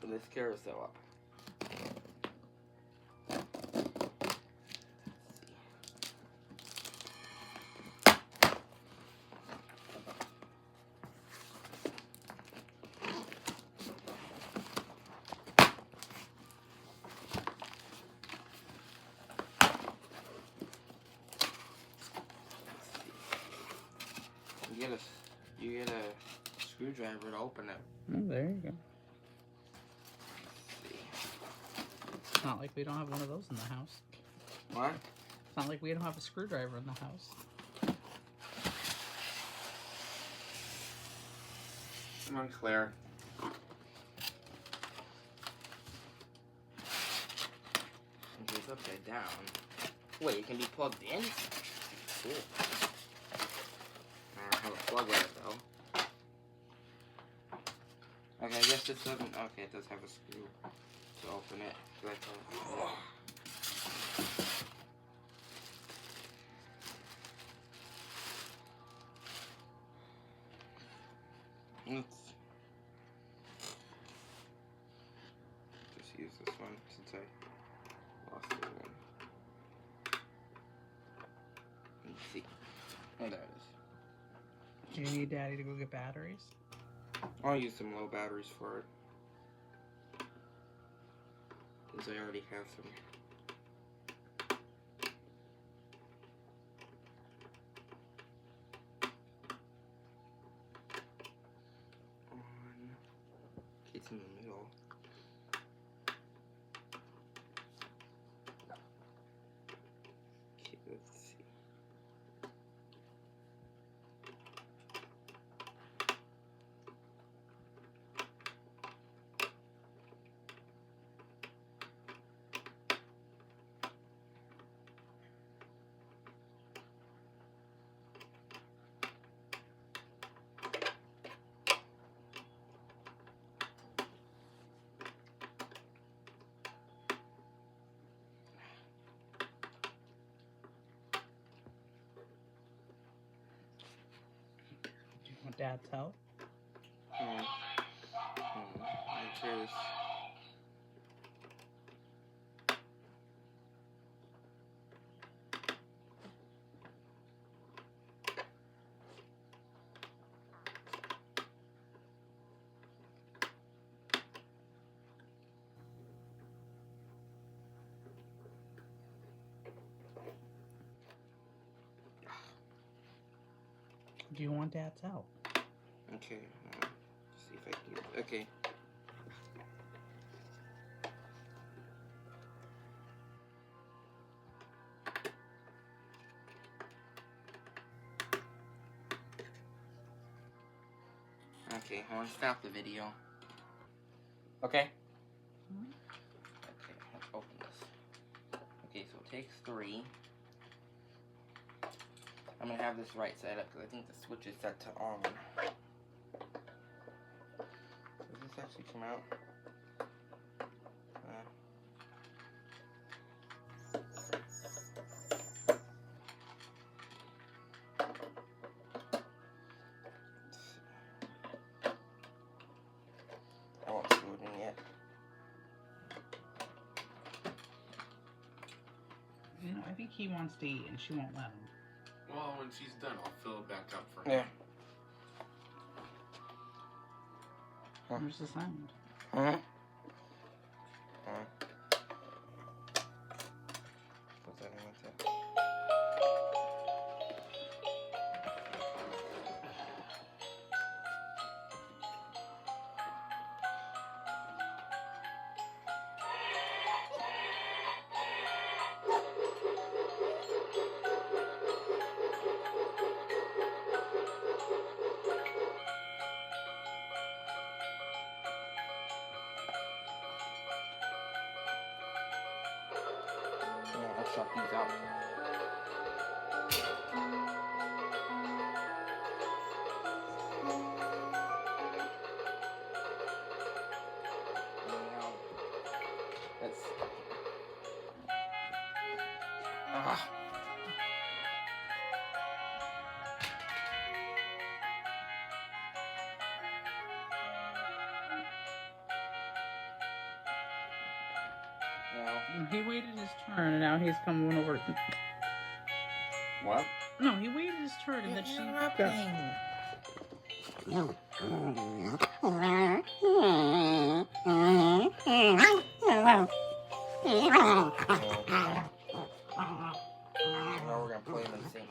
this carousel up. You get a screwdriver to open it. Oh, there you go. It's not like we don't have one of those in the house. What? It's not like we don't have a screwdriver in the house. Unclear. It goes upside down. Wait, it can be plugged in? Cool. I don't have a plug with it though. Okay, I guess this doesn't. Okay, it does have a screw to open it. Let's just use this one since I lost the one. Let's see. Oh, there it is. Do you need Daddy to go get batteries? I'll use some low batteries for it. Since I already have some. It's in the middle. Okay, let's see. Do you want Dad's help? Make sure this. Do you want Dad's help? Okay, see if I can get. Okay. Okay, I want to stop the video. Okay? Okay, let's open this. Okay, so it takes 3. I'm going to have this right side up because I think the switch is set to on. Does this actually come out? I won't screw it in yet. You know, I think he wants to eat and she won't let him. Well, when she's done, I'll fill it back up for him. Yeah. Where's the sound? What's that mean? What's that? I'll shut these out. Let's. He waited his turn and now he's coming over. What? No, he waited his turn and then she got. Now we're gonna play them and sing.